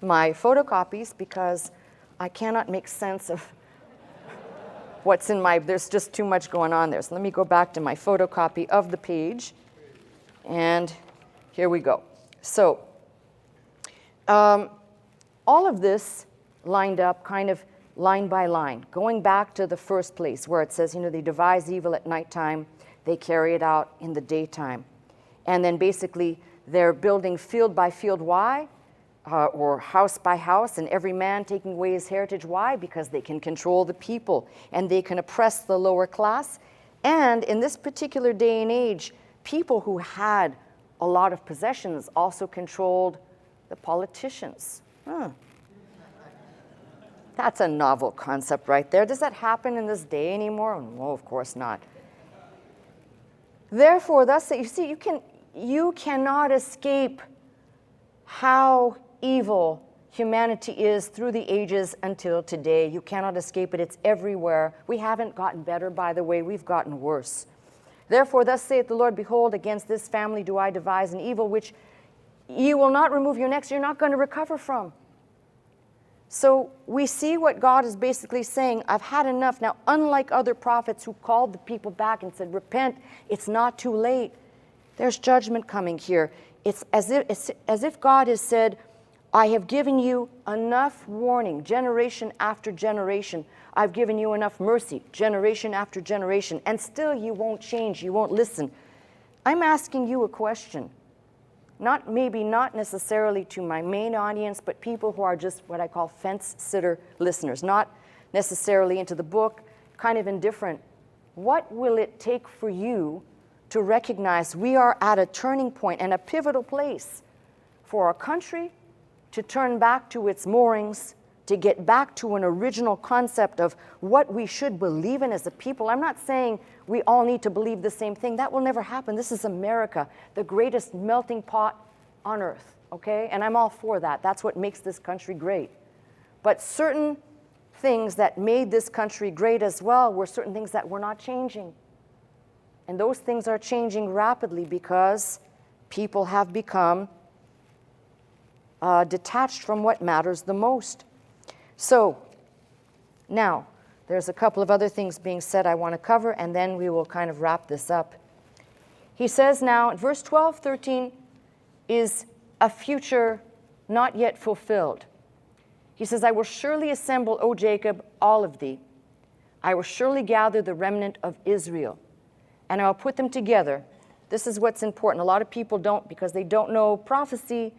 my photocopies because I cannot make sense of what's in there's just too much going on there. So let me go back to my photocopy of the page, and here we go. So, all of this lined up kind of line by line, going back to the first place where it says, they devise evil at nighttime, they carry it out in the daytime. And then basically they're building field by field. Why? Or house by house, and every man taking away his heritage. Why? Because they can control the people and they can oppress the lower class. And in this particular day and age, people who had a lot of possessions also controlled the politicians. That's a novel concept right there. Does that happen in this day anymore? No, of course not. Therefore, thus, you see, you cannot escape how evil humanity is through the ages until today. You cannot escape it. It's everywhere. We haven't gotten better, by the way. We've gotten worse. Therefore, thus saith the Lord, behold, against this family do I devise an evil which ye will not remove your necks. You're not going to recover from. So we see what God is basically saying. I've had enough. Now, unlike other prophets who called the people back and said, repent, it's not too late. There's judgment coming here. It's as if God has said, I have given you enough warning, generation after generation. I've given you enough mercy, generation after generation, and still you won't change, you won't listen. I'm asking you a question. Not necessarily to my main audience, but people who are just what I call fence-sitter listeners, not necessarily into the book, kind of indifferent. What will it take for you to recognize we are at a turning point and a pivotal place for our country to turn back to its moorings, to get back to an original concept of what we should believe in as a people? I'm not saying we all need to believe the same thing. That will never happen. This is America, the greatest melting pot on earth, okay? And I'm all for that. That's what makes this country great. But certain things that made this country great as well were certain things that were not changing. And those things are changing rapidly because people have become detached from what matters the most. So, now, there's a couple of other things being said I want to cover, and then we will kind of wrap this up. He says now, in verse 12, 13, is a future not yet fulfilled. He says, I will surely assemble, O Jacob, all of thee. I will surely gather the remnant of Israel, and I will put them together. This is what's important. A lot of people don't, because they don't know prophecy.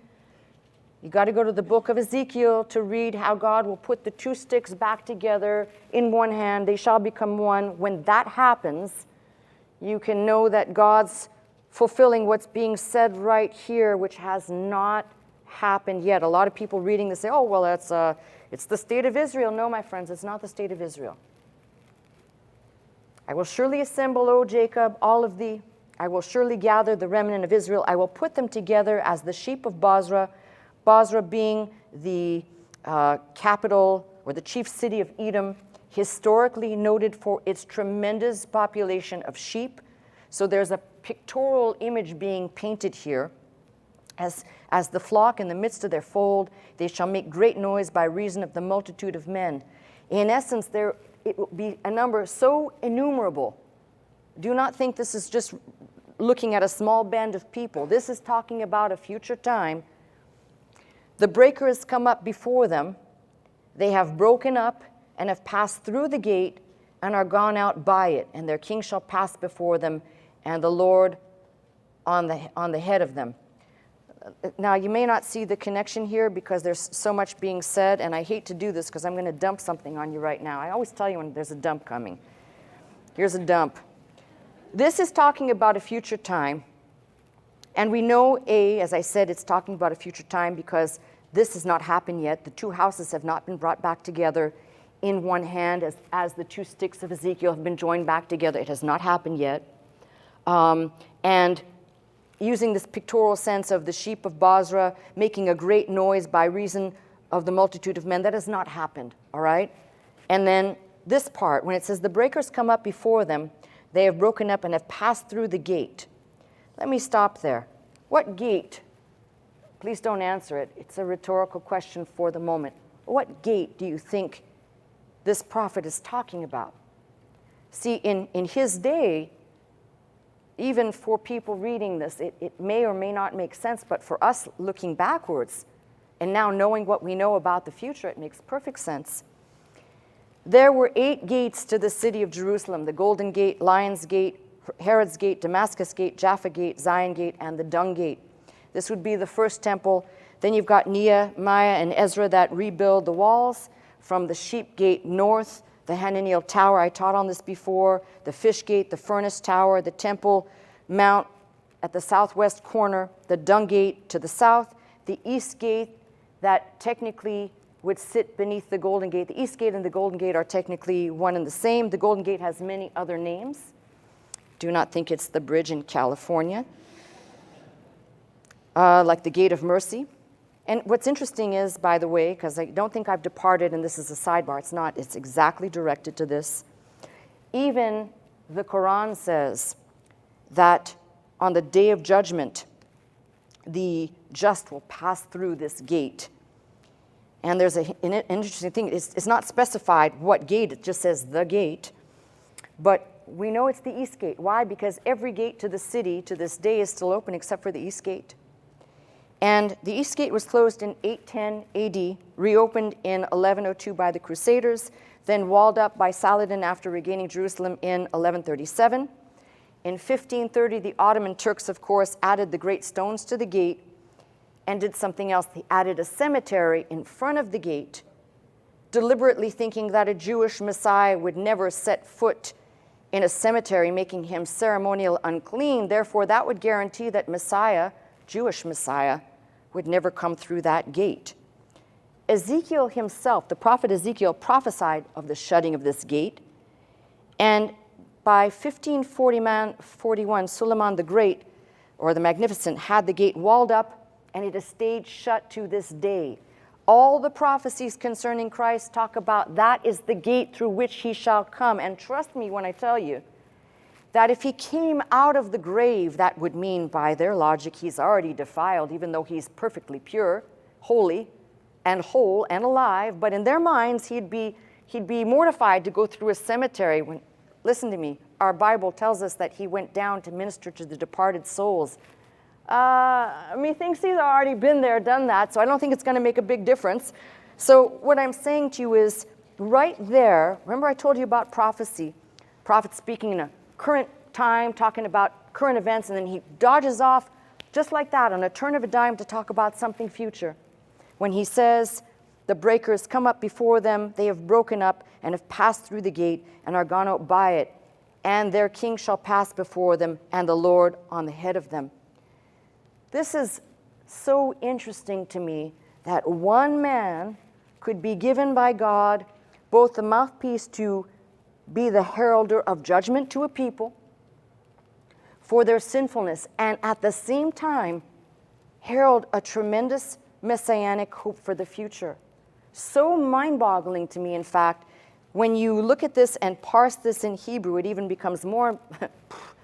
You got to go to the book of Ezekiel to read how God will put the two sticks back together in one hand. They shall become one. When that happens, you can know that God's fulfilling what's being said right here, which has not happened yet. A lot of people reading this say, oh, well, it's the state of Israel. No, my friends, it's not the state of Israel. I will surely assemble, O Jacob, all of thee. I will surely gather the remnant of Israel. I will put them together as the sheep of Bozrah, Bozrah being the capital or the chief city of Edom, historically noted for its tremendous population of sheep. So there's a pictorial image being painted here. As the flock in the midst of their fold, they shall make great noise by reason of the multitude of men. In essence, it will be a number so innumerable. Do not think this is just looking at a small band of people. This is talking about a future time. The breaker has come up before them. They have broken up and have passed through the gate and are gone out by it, and their king shall pass before them, and the Lord on the head of them. Now, you may not see the connection here because there's so much being said, and I hate to do this because I'm going to dump something on you right now. I always tell you when there's a dump coming. Here's a dump. This is talking about a future time, and we know, as I said, it's talking about a future time because this has not happened yet. The two houses have not been brought back together in one hand as the two sticks of Ezekiel have been joined back together. It has not happened yet. And using this pictorial sense of the sheep of Bozrah making a great noise by reason of the multitude of men, that has not happened, all right? And then this part, when it says, the breakers come up before them, they have broken up and have passed through the gate. Let me stop there. What gate? Please don't answer it. It's a rhetorical question for the moment. What gate do you think this prophet is talking about? See, in his day, even for people reading this, it may or may not make sense, but for us looking backwards and now knowing what we know about the future, it makes perfect sense. There were 8 gates to the city of Jerusalem: the Golden Gate, Lion's Gate, Herod's Gate, Damascus Gate, Jaffa Gate, Zion Gate, and the Dung Gate. This would be the first temple. Then you've got Nehemiah and Ezra that rebuild the walls from the Sheep Gate north, the Hananiel Tower, I taught on this before, the Fish Gate, the Furnace Tower, the Temple Mount at the southwest corner, the Dung Gate to the south, the East Gate that technically would sit beneath the Golden Gate. The East Gate and the Golden Gate are technically one and the same. The Golden Gate has many other names. Do not think it's the bridge in California, like the Gate of Mercy. And what's interesting is, by the way, because I don't think I've departed, and this is a sidebar, it's not, it's exactly directed to this. Even the Quran says that on the day of judgment, the just will pass through this gate. And there's an interesting thing. It's not specified what gate, it just says the gate. But we know it's the East Gate. Why? Because every gate to the city to this day is still open except for the East Gate. And the East Gate was closed in 810 AD, reopened in 1102 by the Crusaders, then walled up by Saladin after regaining Jerusalem in 1137. In 1530, the Ottoman Turks, of course, added the great stones to the gate and did something else. They added a cemetery in front of the gate, deliberately thinking that a Jewish Messiah would never set foot in a cemetery, making him ceremonial unclean. Therefore, that would guarantee that Messiah, Jewish Messiah, would never come through that gate. Ezekiel himself, the prophet Ezekiel, prophesied of the shutting of this gate. And by 1541, Suleiman the Great, or the Magnificent, had the gate walled up, and it has stayed shut to this day. All the prophecies concerning Christ talk about that is the gate through which he shall come. And trust me when I tell you that if he came out of the grave, that would mean by their logic he's already defiled, even though he's perfectly pure, holy, and whole, and alive. But in their minds, he'd be mortified to go through a cemetery. When, listen to me, our Bible tells us that he went down to minister to the departed souls. Methinks he's already been there, done that, so I don't think it's going to make a big difference. So what I'm saying to you is, right there, remember I told you about prophecy, prophet speaking in a current time, talking about current events, and then he dodges off just like that on a turn of a dime to talk about something future. When he says, the breakers come up before them, they have broken up and have passed through the gate and are gone out by it, and their king shall pass before them, and the Lord on the head of them. This is so interesting to me that one man could be given by God both the mouthpiece to be the heralder of judgment to a people for their sinfulness, and at the same time herald a tremendous messianic hope for the future. So mind-boggling to me, in fact, when you look at this and parse this in Hebrew, it even becomes more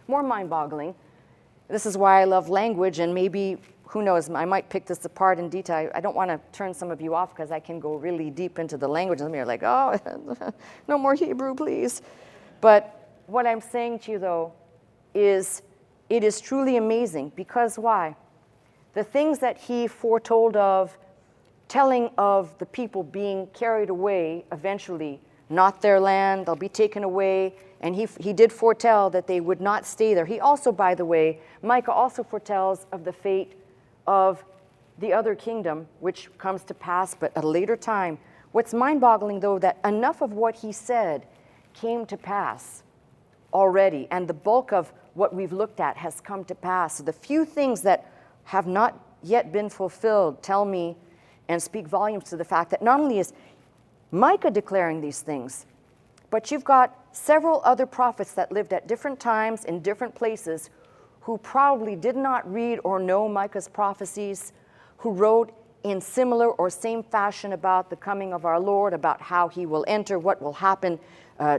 mind-boggling. This is why I love language, and maybe, who knows, I might pick this apart in detail. I don't want to turn some of you off because I can go really deep into the language, and you're like, oh, no more Hebrew, please. But what I'm saying to you, though, is it is truly amazing. Because why? The things that he foretold of, telling of the people being carried away eventually, not their land, they'll be taken away, and he did foretell that they would not stay there. He also, by the way, Micah also foretells of the fate of the other kingdom, which comes to pass but at a later time. What's mind-boggling, though, that enough of what he said came to pass already, and the bulk of what we've looked at has come to pass. So the few things that have not yet been fulfilled tell me and speak volumes to the fact that not only is Micah declaring these things, but you've got several other prophets that lived at different times in different places who probably did not read or know Micah's prophecies, who wrote in similar or same fashion about the coming of our Lord, about how he will enter, what will happen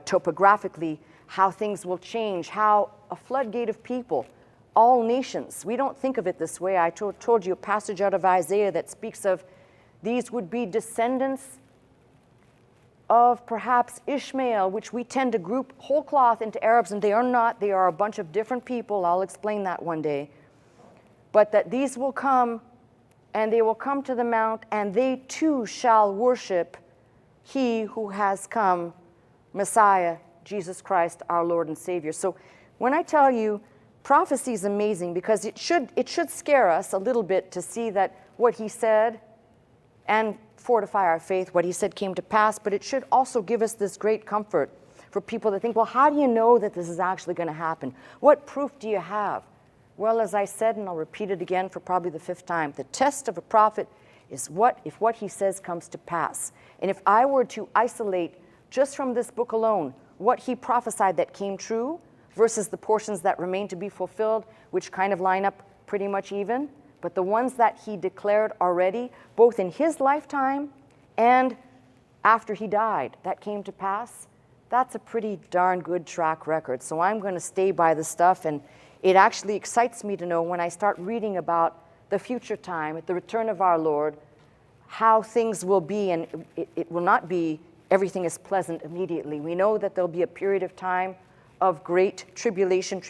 topographically, how things will change, how a floodgate of people, all nations. We don't think of it this way. I told you a passage out of Isaiah that speaks of these would be descendants of perhaps Ishmael, which we tend to group whole cloth into Arabs, and they are not. They are a bunch of different people. I'll explain that one day. But that these will come, and they will come to the mount, and they too shall worship he who has come, Messiah, Jesus Christ, our Lord and Savior. So when I tell you prophecy is amazing, because it should scare us a little bit to see that what he said and fortify our faith, what he said came to pass, but it should also give us this great comfort for people that think, well, how do you know that this is actually going to happen? What proof do you have? Well, as I said, and I'll repeat it again for probably the 5th time, the test of a prophet is if what he says comes to pass. And if I were to isolate just from this book alone what he prophesied that came true versus the portions that remain to be fulfilled, which kind of line up pretty much even, but the ones that he declared already, both in his lifetime and after he died, that came to pass, that's a pretty darn good track record. So I'm going to stay by the stuff, and it actually excites me to know when I start reading about the future time, at the return of our Lord, how things will be, and it will not be everything is pleasant immediately. We know that there'll be a period of time of great tribulation,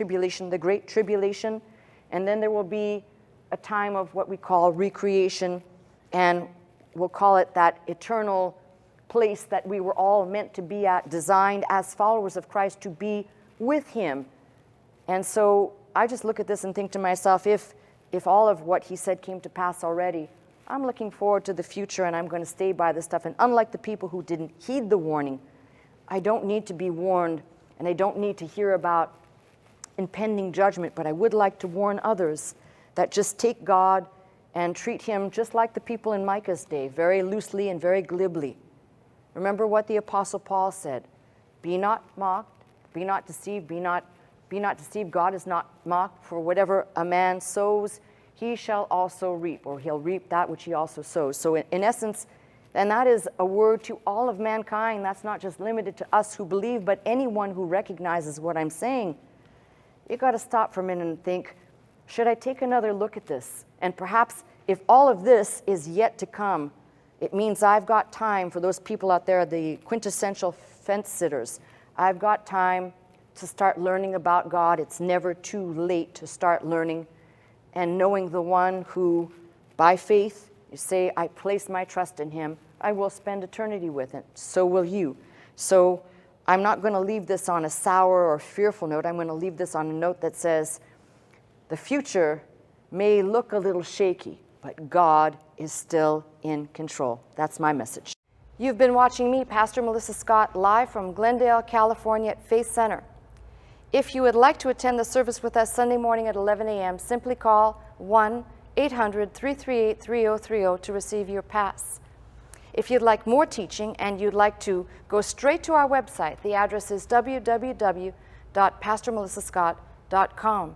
the great tribulation, and then there will be a time of what we call recreation, and we'll call it that eternal place that we were all meant to be at, designed as followers of Christ to be with him. And so I just look at this and think to myself, if all of what he said came to pass already, I'm looking forward to the future, and I'm going to stay by this stuff. And unlike the people who didn't heed the warning, I don't need to be warned, and I don't need to hear about impending judgment, but I would like to warn others that just take God and treat him just like the people in Micah's day, very loosely and very glibly. Remember what the Apostle Paul said, be not mocked, be not deceived, be not deceived. God is not mocked, for whatever a man sows, he shall also reap, or he'll reap that which he also sows. So in essence, and that is a word to all of mankind. That's not just limited to us who believe, but anyone who recognizes what I'm saying. You've got to stop for a minute and think, should I take another look at this? And perhaps if all of this is yet to come, it means I've got time for those people out there, the quintessential fence sitters. I've got time to start learning about God. It's never too late to start learning and knowing the one who, by faith, you say, I place my trust in him, I will spend eternity with him. So will you. So I'm not going to leave this on a sour or fearful note. I'm going to leave this on a note that says, the future may look a little shaky, but God is still in control. That's my message. You've been watching me, Pastor Melissa Scott, live from Glendale, California at Faith Center. If you would like to attend the service with us Sunday morning at 11 a.m., simply call 1-800-338-3030 to receive your pass. If you'd like more teaching and you'd like to go straight to our website, the address is www.pastormelissascott.com.